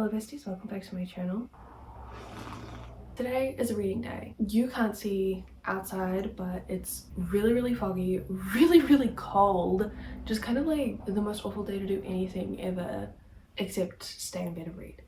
Hello besties, welcome back to my channel. Today is a reading day. You can't see outside, but it's really foggy, really cold. Just kind of like the most awful day to do anything ever except stay in bed and read.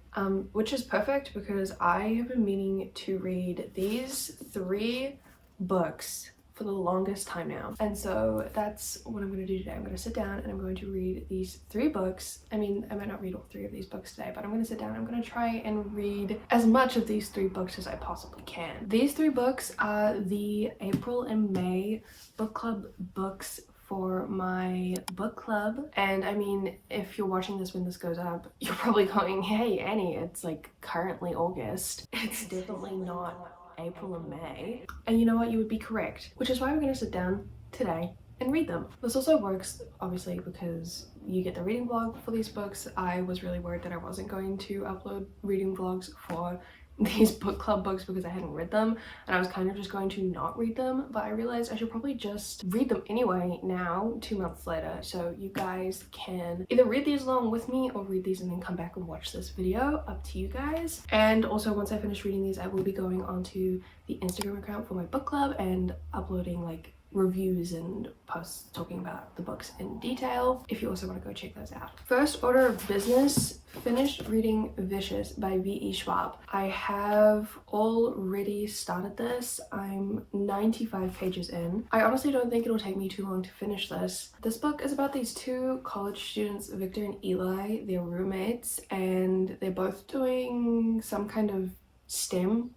Which is perfect because I have been meaning to read these 3 books for the longest time now, and so that's what I'm going to do today. I'm going to sit down and I'm going to read these 3 books. I mean, I might not read all 3 of these books today, but I'm going to sit down. I'm going to try and read as much of these 3 books as I possibly can. These 3 books are the April and May book club books for my book club. And I mean, if you're watching this when this goes up, you're probably going, hey Annie, it's like currently August. It's definitely not April and May. And you know what, you would be correct, which is why we're going to sit down today and read them. This also works obviously because you get the reading vlog for these books. I was really worried that I wasn't going to upload reading vlogs for these book club books because I hadn't read them, and I was kind of just going to not read them, but I realized I should probably just read them anyway now, 2 months later, so you guys can either read these along with me or read these and then come back and watch this video, up to you guys. And also once I finish reading these, I will be going onto the Instagram account for my book club and uploading like reviews and posts talking about the books in detail if you also want to go check those out. First order of business, finished reading Vicious by V.E. Schwab. I have already started this. I'm 95 pages in. I honestly don't think it'll take me too long to finish this. This book is about these 2 college students, Victor and Eli. They're roommates and they're both doing some kind of STEM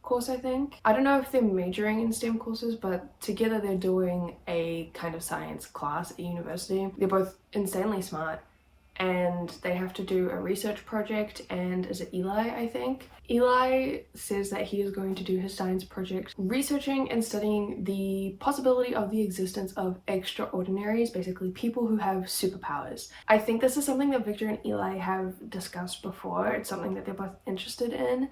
course, I think. I don't know if they're majoring in STEM courses, but together they're doing a kind of science class at university. They're both insanely smart and they have to do a research project, and is it Eli, I think? Eli says that he is going to do his science project researching and studying the possibility of the existence of extraordinaries, basically people who have superpowers. I think this is something that Victor and Eli have discussed before. It's something that they're both interested in.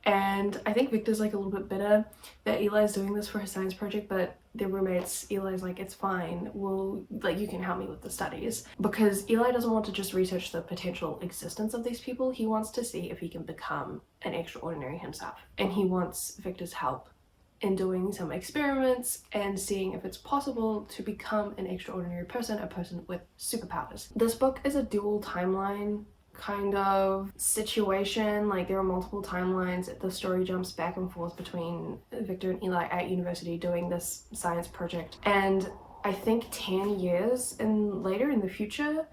And I think Victor's like a little bit bitter that Eli's doing this for his science project, but they're roommates. Eli's like, it's fine, well, like, you can help me with the studies. Because Eli doesn't want to just research the potential existence of these people, he wants to see if he can become an extraordinary himself. And he wants Victor's help in doing some experiments and seeing if it's possible to become an extraordinary person, a person with superpowers. This book is a dual timeline kind of situation. Like, there are multiple timelines. The story jumps back and forth between Victor and Eli at university doing this science project, and I think 10 years and later in the future,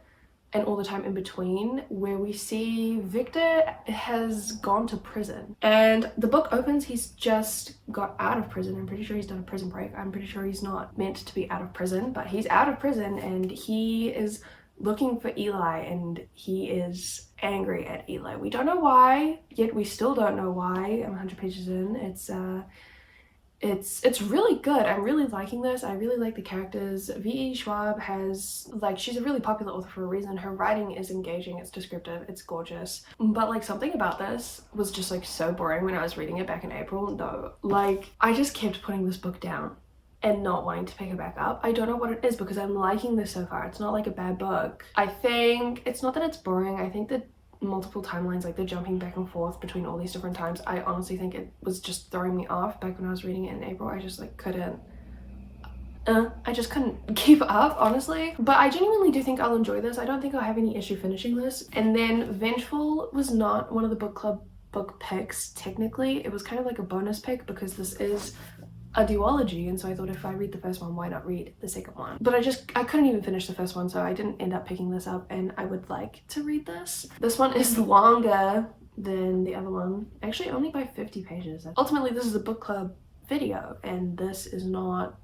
and all the time in between, where we see Victor has gone to prison. And the book opens, he's just got out of prison. I'm pretty sure he's done a prison break. I'm pretty sure he's not meant to be out of prison, but he's out of prison and he is looking for Eli, and he is angry at Eli. We don't know why, yet we still don't know why. I'm 100 pages in. It's really good. I'm really liking this. I really like the characters. V.E. Schwab has, like, she's a really popular author for a reason. Her writing is engaging, it's descriptive, it's gorgeous. But like, something about this was just like so boring when I was reading it back in April. No, like, I just kept putting this book down and not wanting to pick it back up. I don't know what it is because I'm liking this so far. It's not like a bad book. I think it's not that it's boring. I think that multiple timelines, like the jumping back and forth between all these different times, I honestly think it was just throwing me off back when I was reading it in April. I just like couldn't keep up, honestly. But I genuinely do think I'll enjoy this. I don't think I'll have any issue finishing this. And then Vengeful was not one of the book club book picks technically. It was kind of like a bonus pick because this is a duology, and so I thought if I read the first one, why not read the second one? But I couldn't even finish the first one, so I didn't end up picking this up, and I would like to read this. This one is longer than the other one, actually only by 50 pages. Ultimately, this is a book club video, and this is not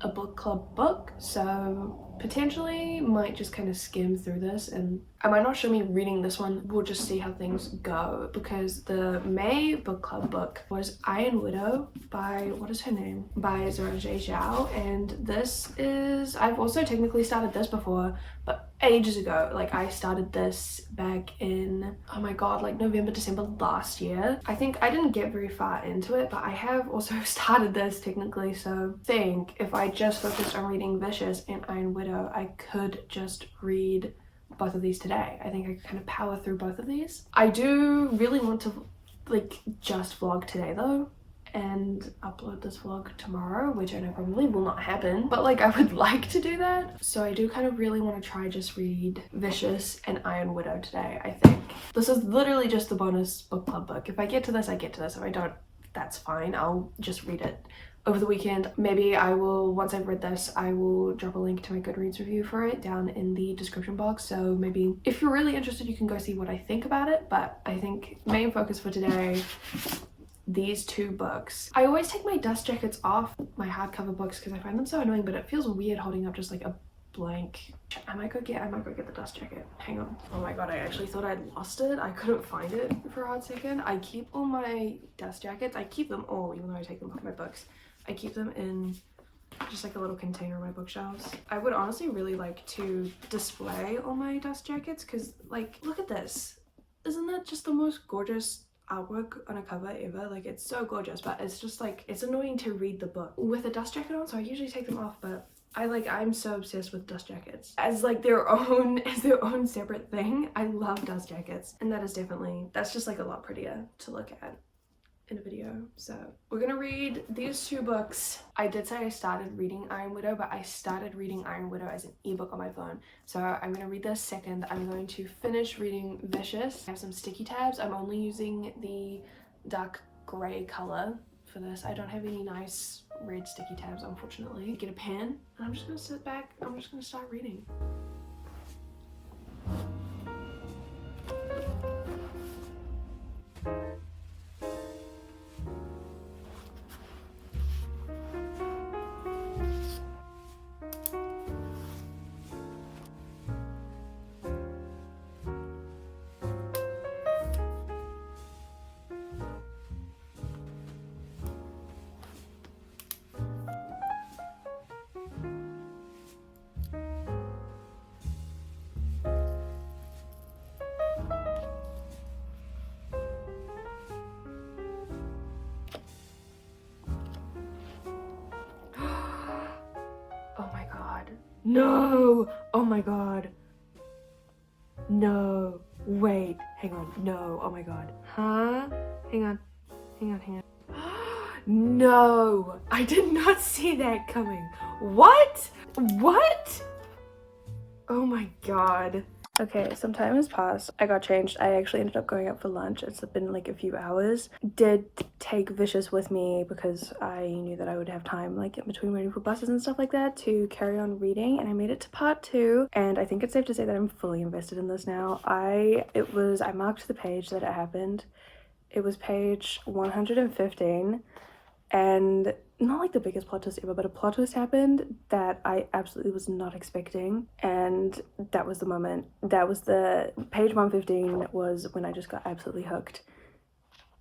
a book club book, so potentially might just kind of skim through this, and I might not show me reading this one. We'll just see how things go, because the May book club book was Iron Widow by, what is her name? By zhao, and this is, I've also technically started this before, but ages ago. Like, I started this back in, oh my god, like November, December last year. I think I didn't get very far into it, but I have also started this technically, so I think if I just focused on reading Vicious and Iron Widow, I could just read both of these today. I think I could kind of power through both of these. I do really want to like just vlog today though and upload this vlog tomorrow, which I know probably will not happen, but like I would like to do that. So I do kind of really want to try just read Vicious and Iron Widow today. I think this is literally just the bonus book club book. If I get to this, I get to this. If I don't, that's fine. I'll just read it over the weekend. Maybe I will, once I've read this, I will drop a link to my Goodreads review for it down in the description box. So maybe if you're really interested, you can go see what I think about it. But I think main focus for today, these two books. I always take my dust jackets off my hardcover books because I find them so annoying, but it feels weird holding up just like a blank. I might go get the dust jacket. Hang on. Oh my god, I actually thought I'd lost it. I couldn't find it for a hot second. I keep all my dust jackets. I keep them all, even though I take them off my books. I keep them in just like a little container on my bookshelves. I would honestly really like to display all my dust jackets because like, look at this. Isn't that just the most gorgeous artwork on a cover ever? Like, it's so gorgeous, but it's just like, it's annoying to read the book with a dust jacket on, so I usually take them off. But I'm so obsessed with dust jackets as like their own separate thing. I love dust jackets, and that's just like a lot prettier to look at in a video. So we're gonna read these two books. I did say I started reading Iron Widow, but I started reading Iron Widow as an ebook on my phone. So I'm gonna read this second. I'm going to finish reading Vicious. I have some sticky tabs. I'm only using the dark gray color for this. I don't have any nice red sticky tabs, unfortunately. Get a pen, and I'm just gonna sit back. I'm just gonna start reading. Oh my god. No! Oh my god. No. Wait. Hang on. No. Oh my god. Huh? Hang on. Hang on. No! I did not see that coming. What? What? Oh my god. Okay, some time has passed. I got changed. I actually ended up going out for lunch. It's been like a few hours. Did take Vicious with me because I knew that I would have time like in between waiting for buses and stuff like that to carry on reading, and I made it to part 2, and I think it's safe to say that I'm fully invested in this now. I marked the page that it happened. It was page 115, and not like the biggest plot twist ever, but a plot twist happened that I absolutely was not expecting, and that was the moment. That was the page 115 was when I just got absolutely hooked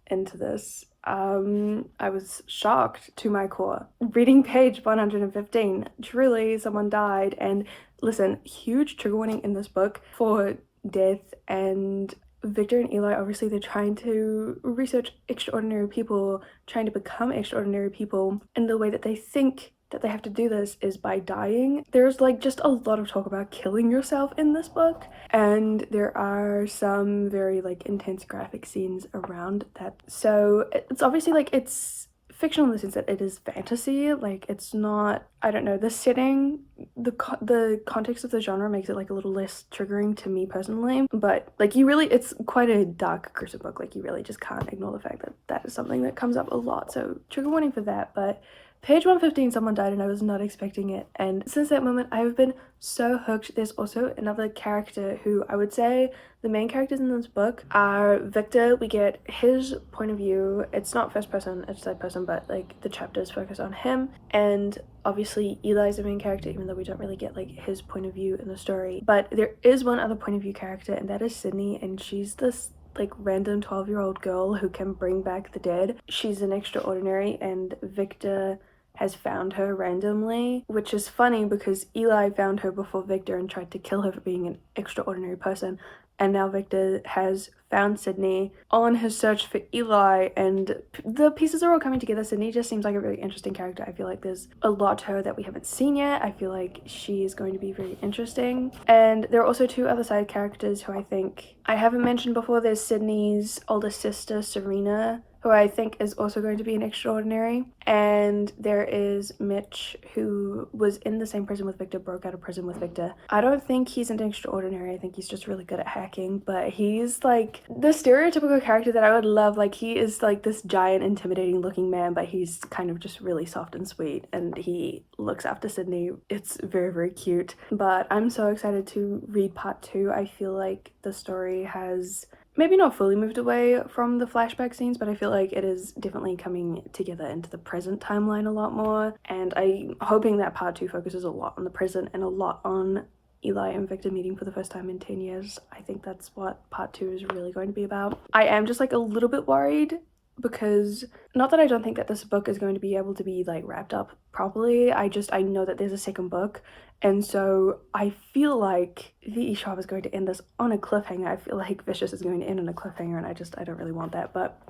into this. I was shocked to my core. Reading page 115, truly someone died, and listen, huge trigger warning in this book for death. And Victor and Eli, obviously they're trying to research extraordinary people, trying to become extraordinary people, and the way that they think that they have to do this is by dying. There's like just a lot of talk about killing yourself in this book, and there are some very like intense graphic scenes around that. So it's obviously like it's fictional in the sense that it is fantasy. Like, it's not, I don't know, the setting, the context of the genre makes it like a little less triggering to me personally, but like it's quite a dark, gruesome book. Like, you really just can't ignore the fact that that is something that comes up a lot, so trigger warning for that. But page 115, someone died, and I was not expecting it, and since that moment I have been so hooked. There's also another character who I would say the main characters in this book are Victor. We get his point of view. It's not first person, it's third person, but like the chapters focus on him, and obviously Eli's the main character, even though we don't really get like his point of view in the story. But there is one other point of view character, and that is Sydney, and she's this like random 12-year-old girl who can bring back the dead. She's an extraordinary, and Victor has found her randomly, which is funny because Eli found her before Victor and tried to kill her for being an extraordinary person. and now Victor has found Sydney on his search for Eli, and the pieces are all coming together. Sydney just seems like a really interesting character. I feel like there's a lot to her that we haven't seen yet. I feel like she is going to be very interesting. And there are also two other side characters who I think I haven't mentioned before. There's Sydney's older sister, Serena, who I think is also going to be an extraordinary. And there is Mitch, who was in the same prison with Victor, broke out of prison with Victor. I don't think he's an extraordinary. I think he's just really good at hacking, but he's like the stereotypical character that I would love. Like, he is like this giant, intimidating looking man, but he's kind of just really soft and sweet, and he looks after Sydney. It's very, very cute. But I'm so excited to read part 2. I feel like the story has maybe not fully moved away from the flashback scenes, but I feel like it is definitely coming together into the present timeline a lot more, and I'm hoping that part 2 focuses a lot on the present and a lot on Eli and Victor meeting for the first time in 10 years. I think that's what part 2 is really going to be about. I am just like a little bit worried because, not that I don't think that this book is going to be able to be like wrapped up properly, I know that there's a second book, and so I feel like V.E. Schwab is going to end this on a cliffhanger. I feel like Vicious is going to end on a cliffhanger, and I don't really want that, but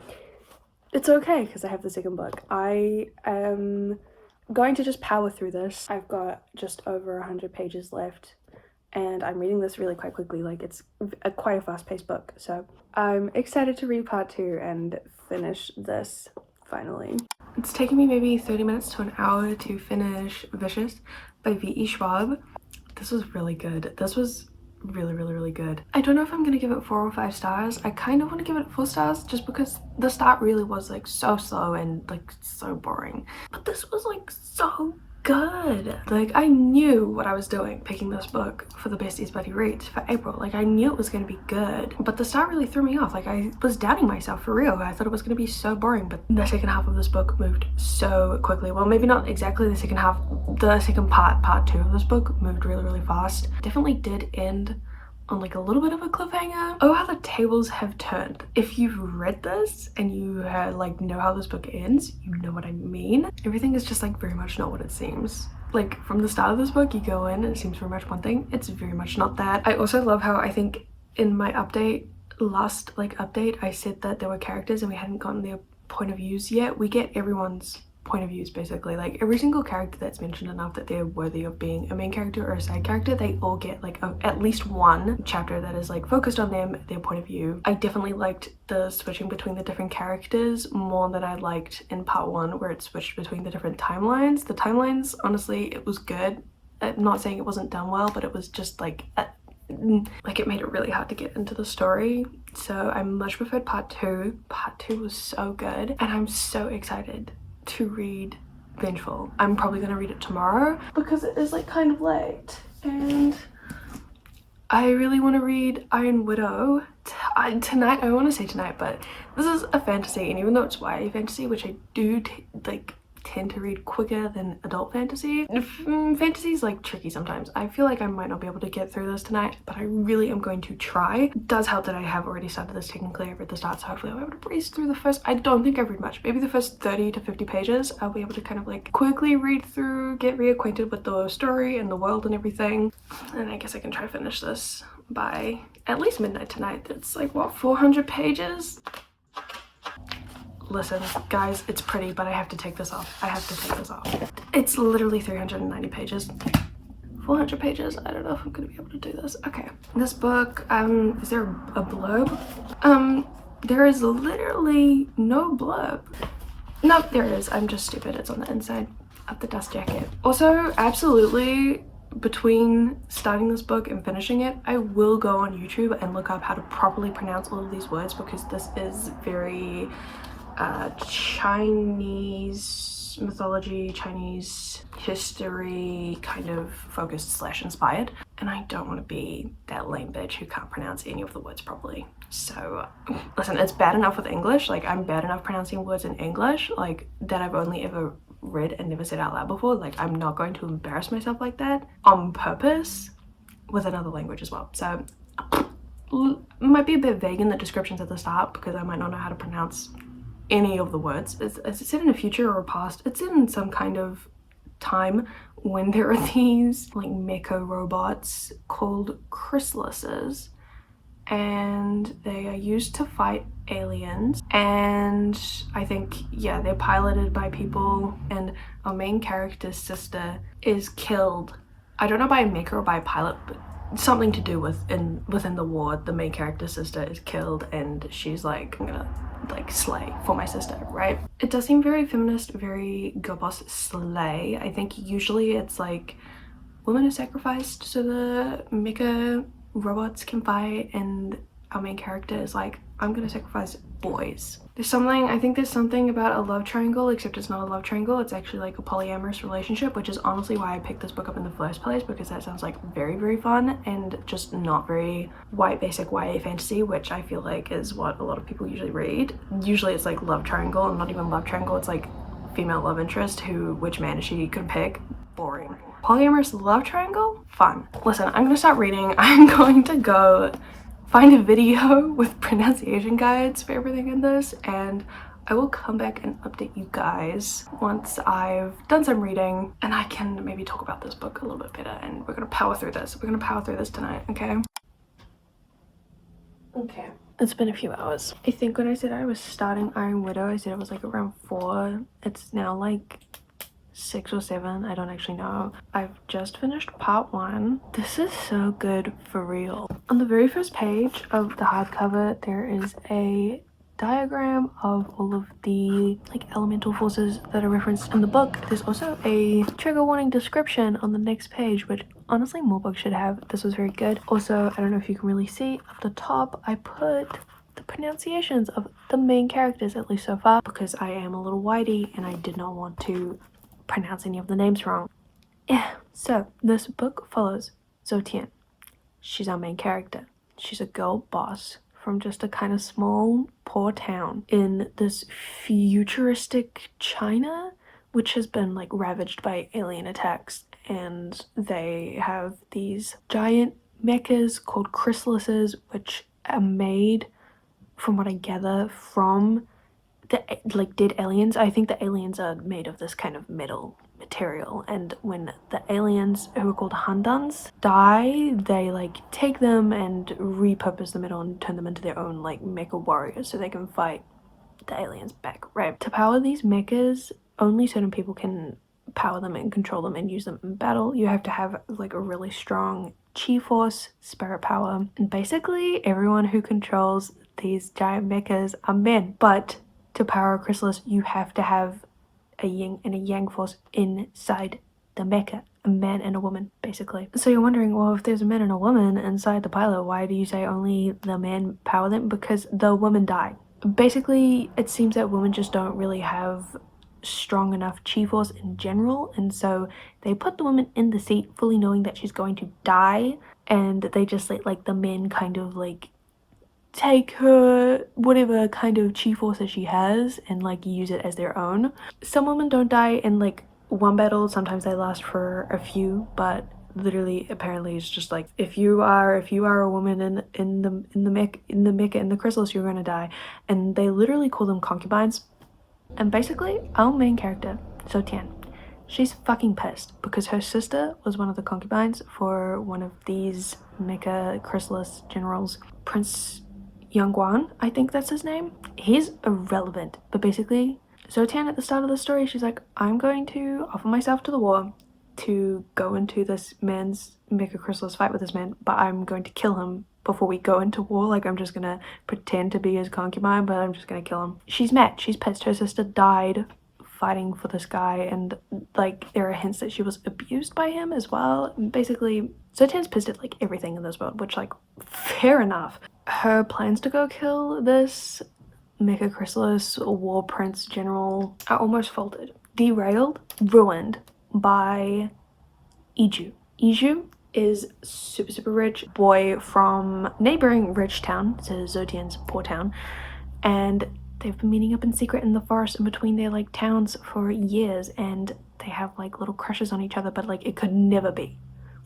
it's okay because I have the second book. I am going to just power through this. I've got just over 100 pages left, and I'm reading this really quite quickly. Like, it's quite a fast-paced book, so I'm excited to read part 2 and finish this finally. It's taken me maybe 30 minutes to an hour to finish Vicious by V.E. Schwab. This was really good. This was really, really, really good. I don't know if I'm gonna give it 4 or 5 stars. I kind of want to give it 4 stars just because the start really was like so slow and like so boring, but this was like so good. Like, I knew what I was doing picking this book for the Besties Buddy Reads for April. Like, I knew it was going to be good, but the start really threw me off. Like, I was doubting myself for real. I thought it was going to be so boring, but the second half of this book moved so quickly. Well, maybe not exactly the second half, the second part 2 of this book moved really, really fast. Definitely did end on like a little bit of a cliffhanger. Oh, how the tables have turned. If you've read this and you like know how this book ends, you know what I mean. Everything is just like very much not what it seems. Like, from the start of this book, you go in and it seems very much one thing. It's very much not that. I also love how, I think in my last update, I said that there were characters and we hadn't gotten their point of views yet. We get everyone's point of views basically. Like, every single character that's mentioned enough that they're worthy of being a main character or a side character, they all get like at least one chapter that is like focused on them, their point of view. I definitely liked the switching between the different characters more than I liked in part 1, where it switched between the different timelines. The timelines, honestly, it was good. I'm not saying it wasn't done well, but it was just like it made it really hard to get into the story. So I much preferred part 2. Part 2 was so good, and I'm so excited to read Vengeful. I'm probably gonna read it tomorrow because it is like kind of late, and I really want to read Iron Widow tonight. I want to say tonight, but this is a fantasy, and even though it's YA fantasy, which I do tend to read quicker than adult fantasy. Fantasy is like tricky sometimes. I feel like I might not be able to get through this tonight, but I really am going to try. It does help that I have already started this technically. I read the start, so hopefully I'll be able to breeze through the first, I don't think I've read much, maybe the first 30 to 50 pages. I'll be able to kind of like quickly read through, get reacquainted with the story and the world and everything, and I guess I can try to finish this by at least midnight tonight. It's like, what, 400 pages? Listen, guys, it's pretty, but I have to take this off. I have to take this off. It's literally 390 pages. 400 pages. I don't know if I'm gonna be able to do this. Okay. This book, is there a blurb? There is literally no blurb. Nope, there is. I'm just stupid. It's on the inside of the dust jacket. Also, absolutely, between starting this book and finishing it, I will go on YouTube and look up how to properly pronounce all of these words, because this is very Chinese mythology, Chinese history kind of focused / inspired, and I don't want to be that lame bitch who can't pronounce any of the words properly. So listen, it's bad enough with English. Like, I'm bad enough pronouncing words in English, like, that I've only ever read and never said out loud before. Like, I'm not going to embarrass myself like that on purpose with another language as well. So might be a bit vague in the descriptions at the start because I might not know how to pronounce any of the words. Is it set in a future or a past? It's in some kind of time when there are these like mecha robots called chrysalises, and they are used to fight aliens, and I think, yeah, they're piloted by people, and our main character's sister is killed. I don't know by a maker or by a pilot, but something to do with within the war. The main character's sister is killed, and she's like, I'm gonna like slay for my sister, right? It does seem very feminist, very girl boss slay. I think usually it's like women are sacrificed so the mecha robots can fight, and our main character is like, I'm gonna sacrifice boys. I think there's something about a love triangle, except it's not a love triangle, it's actually like a polyamorous relationship, which is honestly why I picked this book up in the first place, because that sounds like very, very fun and just not very basic YA fantasy, which I feel like is what a lot of people usually read. Usually it's like love triangle, and not even love triangle, it's like female love interest, which man is she could pick. Boring. Polyamorous love triangle? Fun. Listen, I'm gonna stop reading. I'm going to go find a video with pronunciation guides for everything in this, and I will come back and update you guys once I've done some reading and I can maybe talk about this book a little bit better, and we're gonna power through this. We're gonna power through this tonight, okay? Okay. It's been a few hours. I think when I said I was starting Iron Widow, I said it was like around 4. It's now like 6 or 7, I don't actually know. I've just finished part 1. This is so good for real. On the very first page of the hardcover, there is a diagram of all of the like elemental forces that are referenced in the book. There's also a trigger warning description on the next page, which honestly more books should have. This was very good. Also, I don't know if you can really see at the top, I put the pronunciations of the main characters, at least so far, because I am a little whitey and I did not want to pronounce any of the names wrong. Yeah, so this book follows Zhao Tian. She's our main character. She's a girl boss from just a kind of small, poor town in this futuristic China, which has been like ravaged by alien attacks, and they have these giant mechas called chrysalises, which are made, from what I gather, from the like dead aliens. I think the aliens are made of this kind of metal material, and when the aliens, who are called Handans, die, they like take them and repurpose the metal and turn them into their own like mecha warriors so they can fight the aliens back, right? To power these mechas, only certain people can power them and control them and use them in battle. You have to have like a really strong chi force, spirit power, and basically everyone who controls these giant mechas are men. But to power a chrysalis, you have to have a yin and a yang force inside the mecha. A man and a woman, basically. So you're wondering, well, if there's a man and a woman inside the pilot, why do you say only the men power them? Because the women die. Basically, it seems that women just don't really have strong enough chi force in general, and so they put the woman in the seat fully knowing that she's going to die, and they just let like the men kind of like take her whatever kind of chi force that she has and like use it as their own. Some women don't die in like one battle, sometimes they last for a few, but literally apparently it's just like if you are a woman in the mecha in the chrysalis, you're gonna die, and they literally call them concubines. And basically our main character, Zhao Tian, she's fucking pissed because her sister was one of the concubines for one of these mecha chrysalis generals, Prince Yangguan, I think that's his name. He's irrelevant, but basically Zhao Tian at the start of the story, she's like, I'm going to offer myself to the war to go into this man's mecha chrysalis fight with this man, but I'm going to kill him before we go into war. Like, I'm just gonna pretend to be his concubine, but I'm just gonna kill him. She's mad, she's pissed. Her sister died fighting for this guy, and like there are hints that she was abused by him as well. Basically, Zhao Tian's pissed at like everything in this world, which like fair enough. Her plans to go kill this mecha chrysalis war prince general are almost folded, derailed, ruined by Iju. Iju is super rich boy from neighboring rich town, so Zhao Tian's poor town, and they've been meeting up in secret in the forest in between their like towns for years, and they have like little crushes on each other, but like it could never be,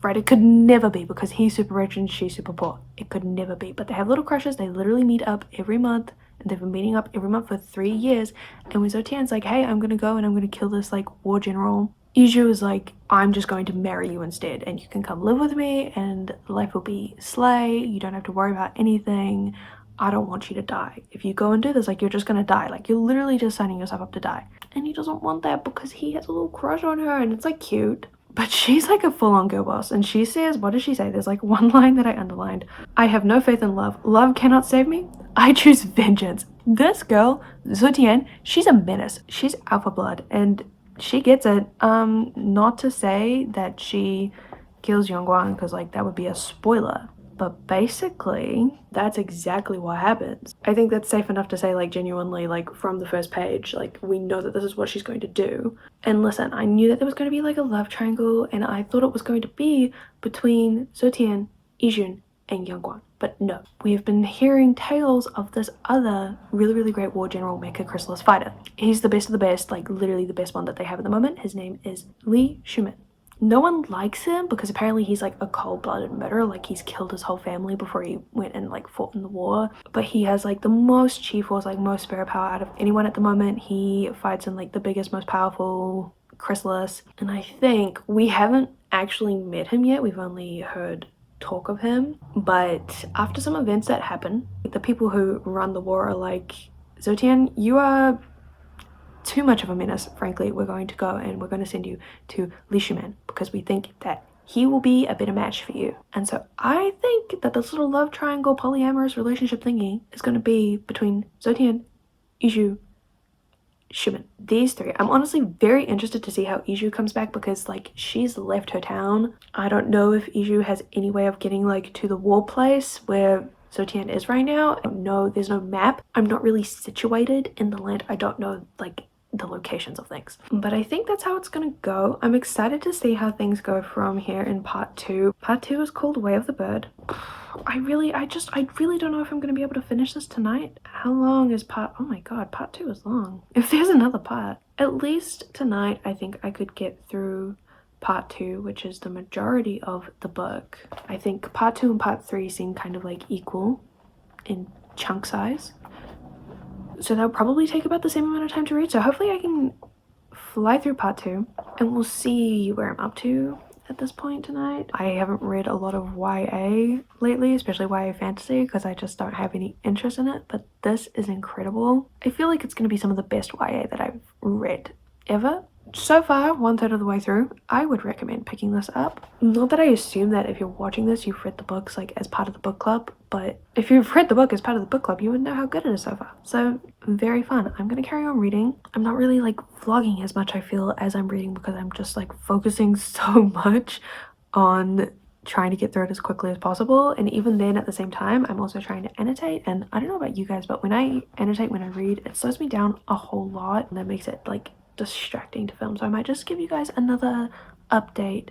right? It could never be because he's super rich and she's super poor. It could never be, but they have little crushes. They literally meet up every month, and they've been meeting up every month for 3 years. And when Zhao Tian's like, hey, I'm gonna go and I'm gonna kill this like war general, Iju is like, I'm just going to marry you instead, and you can come live with me, and life will be slay. You don't have to worry about anything. I don't want you to die. If you go and do this, like, you're just gonna die. Like, you're literally just signing yourself up to die. And he doesn't want that because he has a little crush on her, and it's like cute. But she's like a full-on girl boss, and she says, what does she say? There's like one line that I underlined. I have no faith in love. Love cannot save me. I choose vengeance. This girl, Zutian, she's a menace. She's alpha blood, and she gets it. Not to say that she kills Yongguang, because like that would be a spoiler. But basically, that's exactly what happens. I think that's safe enough to say, like, genuinely, like, from the first page, like, we know that this is what she's going to do. And listen, I knew that there was going to be, like, a love triangle, and I thought it was going to be between Zotian, Yijun, and Yongguang. But no, we have been hearing tales of this other really, really great war general mecha chrysalis fighter. He's the best of the best, like, literally the best one that they have at the moment. His name is Li Shumen. No one likes him because apparently he's like a cold-blooded murderer, like he's killed his whole family before he went and like fought in the war. But he has like the most chi force, like most spirit power out of anyone at the moment. He fights in like the biggest, most powerful chrysalis, and I think we haven't actually met him yet. We've only heard talk of him, but after some events that happen, the people who run the war are like, Zotian, you are too much of a menace, frankly. We're going to go and we're going to send you to Li Shuman because we think that he will be a better match for you. And so I think that this little love triangle polyamorous relationship thingy is going to be between Zotian, Iju, Shuman. These three. I'm honestly very interested to see how Iju comes back because like she's left her town. I don't know if Iju has any way of getting like to the war place where Zotian is right now. I don't know, there's no map. I'm not really situated in the land. I don't know like the locations of things, but I think that's how it's gonna go. I'm excited to see how things go from here in part 2. Part 2 is called Way of the Bird. I really don't know if I'm gonna be able to finish this tonight. How long is part, oh my god, part 2 is long. If there's another part, at least tonight I think I could get through part 2, which is the majority of the book. I think part 2 and part 3 seem kind of like equal in chunk size, so that'll probably take about the same amount of time to read. So hopefully I can fly through part 2 and we'll see where I'm up to at this point tonight. I haven't read a lot of YA lately, especially YA fantasy, because I just don't have any interest in it, but this is incredible. I feel like it's going to be some of the best YA that I've read ever. So far, 1/3 of the way through, I would recommend picking this up. Not that I assume that if you're watching this, you've read the books like as part of the book club, but if you've read the book as part of the book club, you would know how good it is so far. So very fun. I'm gonna carry on reading. I'm not really like vlogging as much, I feel, as I'm reading because I'm just like focusing so much on trying to get through it as quickly as possible. And even then at the same time, I'm also trying to annotate. And I don't know about you guys, but when I annotate, when I read, it slows me down a whole lot, and that makes it like distracting to film. So I might just give you guys another update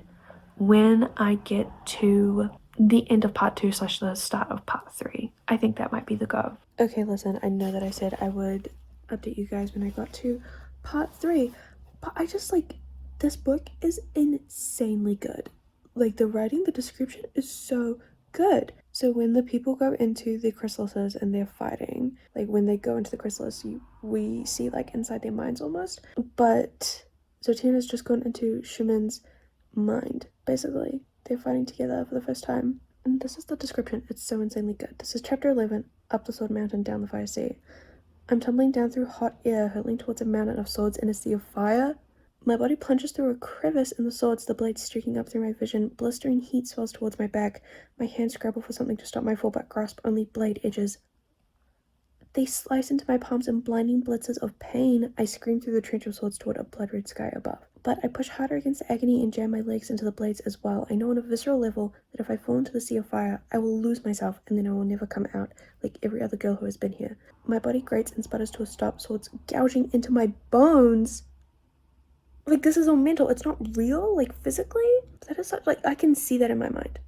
when I get to the end of part 2 / the start of part 3. I think that might be the go. Okay, listen, I know that I said I would update you guys when I got to part 3, but I just like, this book is insanely good. Like the writing, the description is so good. So when the people go into the chrysalises and they're fighting, like when they go into the chrysalis, we see like inside their minds almost. But Zotian has just gone into Shumen's mind, basically. They're fighting together for the first time. And this is the description. It's so insanely good. This is chapter 11, Up the Sword Mountain, Down the Fire Sea. I'm tumbling down through hot air, hurtling towards a mountain of swords in a sea of fire. My body plunges through a crevice in the swords, the blades streaking up through my vision. Blistering heat swells towards my back. My hands scrabble for something to stop my fall, but grasp only blade edges. They slice into my palms in blinding blitzes of pain. I scream through the trench of swords toward a blood-red sky above. But I push harder against the agony and jam my legs into the blades as well. I know on a visceral level that if I fall into the sea of fire, I will lose myself and then I will never come out like every other girl who has been here. My body grates and sputters to a stop, swords gouging into my bones. Like, this is all mental. It's not real, like, physically. That is such, like, I can see that in my mind.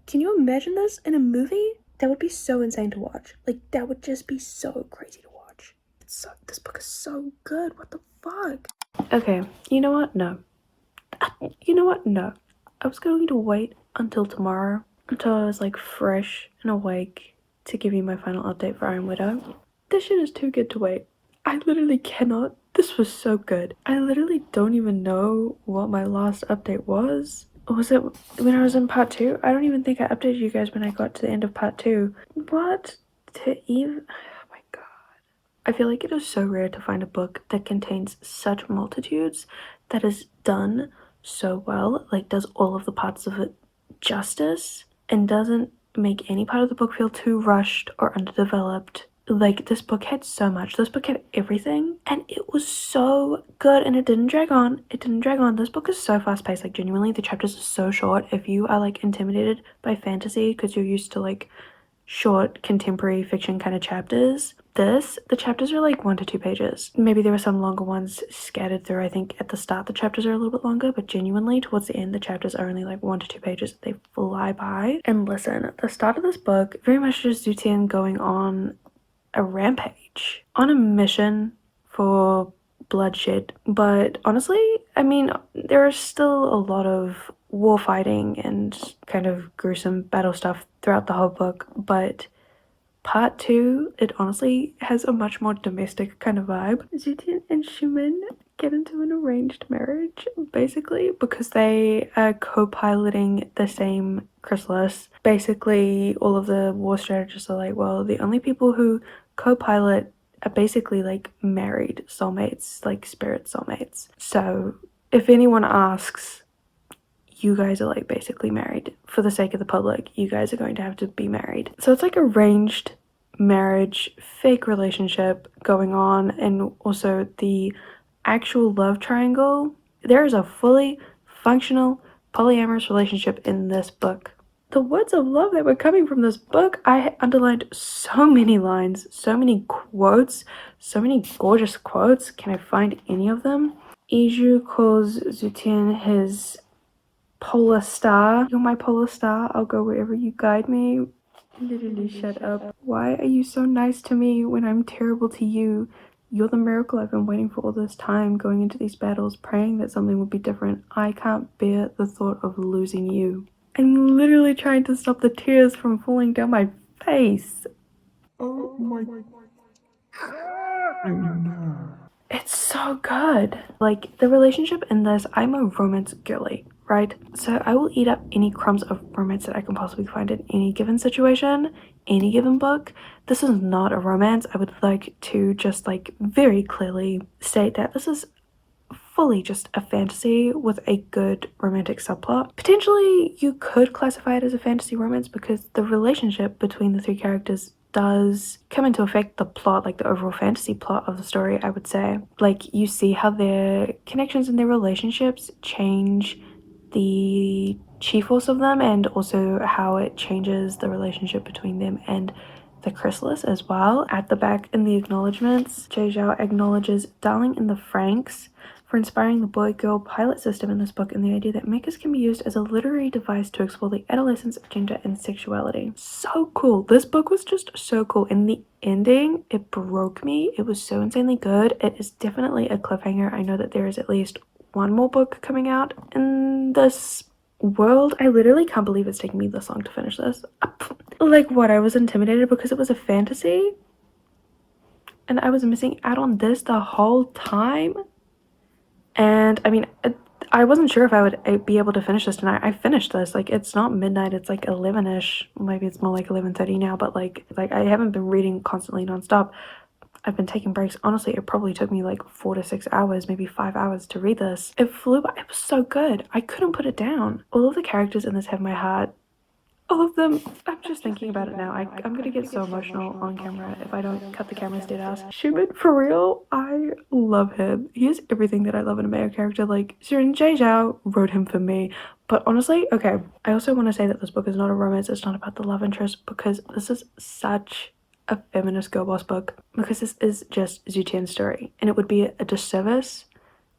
Can you imagine this in a movie? That would be so insane to watch. Like, that would just be so crazy to watch. This book is so good. What the fuck? Okay, you know what? No. You know what? No. I was going to wait until tomorrow, until I was, like, fresh and awake to give you my final update for Iron Widow. This shit is too good to wait. I literally cannot This was so good. I literally don't even know what my last update was. Was it when I was in part 2? I don't even think I updated you guys when I got to the end of part 2. What? To even... Oh my god. I feel like it is so rare to find a book that contains such multitudes, that is done so well, like does all of the parts of it justice, and doesn't make any part of the book feel too rushed or underdeveloped. Like, this book had so much. This book had everything, and it was so good, and it didn't drag on. It didn't drag on. This book is so fast-paced. Like, genuinely, the chapters are so short. If you are, like, intimidated by fantasy because you're used to, like, short contemporary fiction kind of chapters, the chapters are like 1 to 2 pages. Maybe there were some longer ones scattered through. I think at the start the chapters are a little bit longer, but genuinely towards the end the chapters are only like 1 to 2 pages. They fly by. And listen, the start of this book very much just Zutian going on a rampage, on a mission for bloodshed. But honestly, I mean, there is still a lot of war fighting and kind of gruesome battle stuff throughout the whole book, but part 2, it honestly has a much more domestic kind of vibe. Zutian and Schumann get into an arranged marriage, basically, because they are co-piloting the same chrysalis. Basically, all of the war strategists are like, well, the only people who co-pilot are basically like married soulmates, like spirit soulmates. So if anyone asks, you guys are like basically married. For the sake of the public, you guys are going to have to be married. So it's like arranged marriage, fake relationship going on, and also the actual love triangle. There is a fully functional polyamorous relationship in this book. The words of love that were coming from this book, I underlined so many lines, so many quotes, so many gorgeous quotes. Can I find any of them? Iju calls Zutian his polar star. You're my polar star. I'll go wherever you guide me. Literally, shut up. Why are you so nice to me when I'm terrible to you? You're the miracle I've been waiting for all this time, going into these battles, praying that something would be different. I can't bear the thought of losing you. I'm literally trying to stop the tears from falling down my face. Oh my... It's so good. Like, the relationship in this, I'm a romance girly, right? So I will eat up any crumbs of romance that I can possibly find in any given situation, any given book. This is not a romance. I would like to just like very clearly state that this is fully just a fantasy with a good romantic subplot. Potentially you could classify it as a fantasy romance because the relationship between the 3 characters does come into effect the plot, like the overall fantasy plot of the story, I would say. Like, you see how their connections and their relationships change the chief force of them, and also how it changes the relationship between them and the chrysalis as well. At the back in the acknowledgements, Zhao acknowledges Darling in the Franks for inspiring the boy-girl pilot system in this book, and the idea that makers can be used as a literary device to explore the adolescence of gender and sexuality. So cool. This book was just so cool. In the ending, it broke me. It was so insanely good. It is definitely a cliffhanger. I know that there is at least one more book coming out in this world. I literally can't believe it's taking me this long to finish this. Like, what? I was intimidated because it was a fantasy? And I was missing out on this the whole time? And I mean, I wasn't sure if I would be able to finish this tonight. I finished this. Like, it's not midnight, it's like 11ish. Maybe it's more like 11:30 now, but like I haven't been reading constantly nonstop. I've been taking breaks. Honestly, it probably took me like 4 to 6 hours, maybe 5 hours to read this. It flew by. It was so good. I couldn't put it down. All of the characters in this have my heart. All of them. I'm just thinking about it now. I'm gonna get so emotional on camera if I don't cut the cameras dead ass. Schumann, for real, I love him. He is everything that I love in a male character. Like, Xiran Zhao wrote him for me. But honestly, okay, I also want to say that this book is not a romance. It's not about the love interest, because this is such a feminist girl boss book, because this is just Zutian's story, and it would be a disservice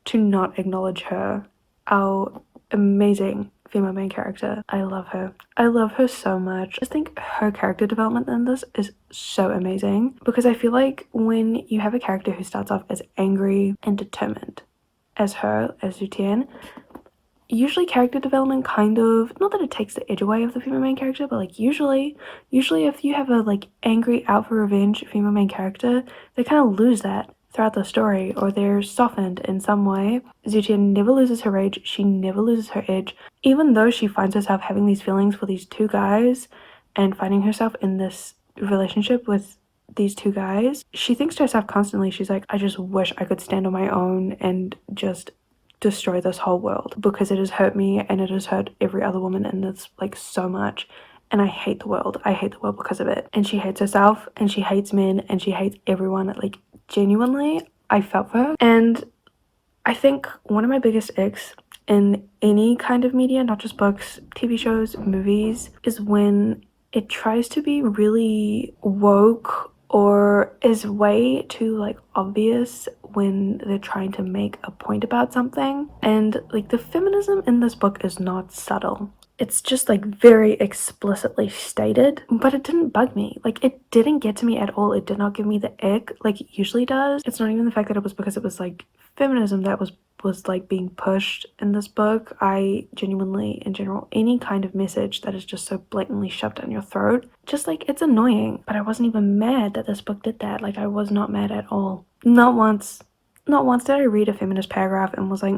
to not acknowledge her, our amazing female main character. I love her. I love her so much. I just think her character development in this is so amazing, because I feel like when you have a character who starts off as angry and determined, as her, as Zutian, usually character development kind of, not that it takes the edge away of the female main character, but like usually if you have a like angry out for revenge female main character, they kind of lose that throughout the story, or they're softened in some way. Zutia never loses her rage, she never loses her edge. Even though she finds herself having these feelings for these two guys and finding herself in this relationship with these two guys, she thinks to herself constantly, she's like, I just wish I could stand on my own and just destroy this whole world, because it has hurt me and it has hurt every other woman in this, like, so much. And I hate the world. I hate the world because of it. And she hates herself and she hates men and she hates everyone. Like, genuinely, I felt for her. And I think one of my biggest icks in any kind of media, not just books, TV shows, movies, is when it tries to be really woke or is way too, like, obvious when they're trying to make a point about something. And, like, the feminism in this book is not subtle. It's just, like, very explicitly stated, but it didn't bug me. Like, it didn't get to me at all. It did not give me the ick like it usually does. It's not even the fact that it was because it was, like, feminism that was like being pushed in this book. I genuinely, in general, any kind of message that is just so blatantly shoved down your throat, just, like, it's annoying. But I wasn't even mad that this book did that. Like, I was not mad at all. Not once did I read a feminist paragraph and was like,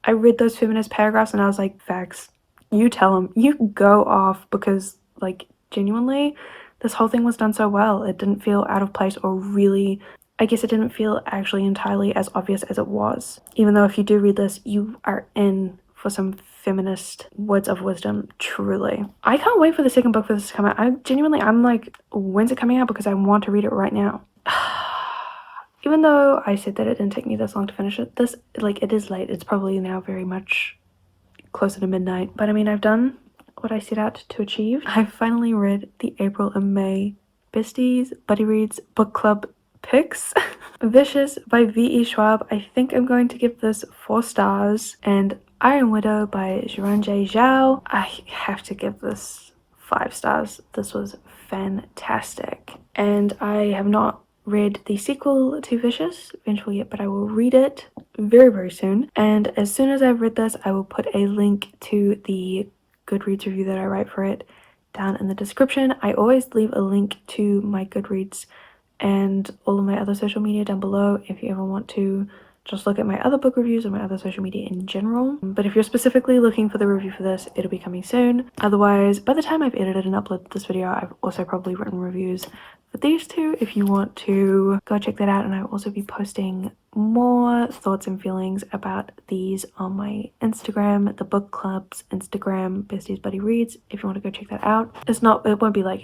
I read those feminist paragraphs and I was like, facts. You tell them, you go off, because, like, genuinely, this whole thing was done so well. It didn't feel out of place, or really, I guess it didn't feel actually entirely as obvious as it was. Even though if you do read this, you are in for some feminist words of wisdom, truly. I can't wait for the second book for this to come out. I'm like, when's it coming out? Because I want to read it right now. Even though I said that it didn't take me this long to finish it, it is late. It's probably now very much closer to midnight. But I mean, I've done what I set out to achieve. I've finally read the April and May Besties Buddy Reads Book Club picks. Vicious by V.E. Schwab. I think I'm going to give this 4 stars. And Iron Widow by zhao. I have to give this 5 stars. This was fantastic. And I have not read the sequel to Vicious, Vengeful yet, but I will read it very, very soon. And as soon as I've read this, I will put a link to the Goodreads review that I write for it down in the description. I always leave a link to my Goodreads and all of my other social media down below if you ever want to just look at my other book reviews or my other social media in general. But if you're specifically looking for the review for this, it'll be coming soon. Otherwise, by the time I've edited and uploaded this video, I've also probably written reviews for these two if you want to go check that out. And I'll also be posting more thoughts and feelings about these on my Instagram, the book club's Instagram, Besties Buddy Reads, if you want to go check that out. It won't be like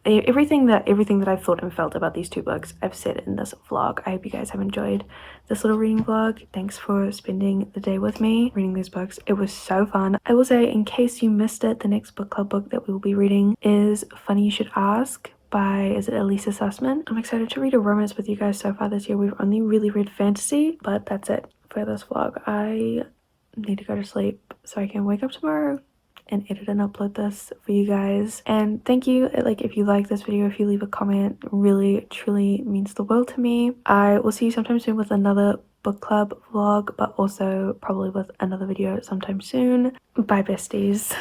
everything that I've thought and felt about these 2 books I've said in this vlog. I hope you guys have enjoyed this little reading vlog. Thanks for spending the day with me reading these books. It was so fun. I will say, in case you missed it, the next book club book that we will be reading is Funny You Should Ask by, is it ELISSA SUSSMAN? I'm excited to read a romance with you guys. So far this year we've only really read fantasy, but that's it for this vlog. I need to go to sleep so I can wake up tomorrow and edit and upload this for you guys. And thank you, like, if you like this video, if you leave a comment, really truly means the world to me. I will see you sometime soon with another book club vlog, but also probably with another video sometime soon. Bye, besties.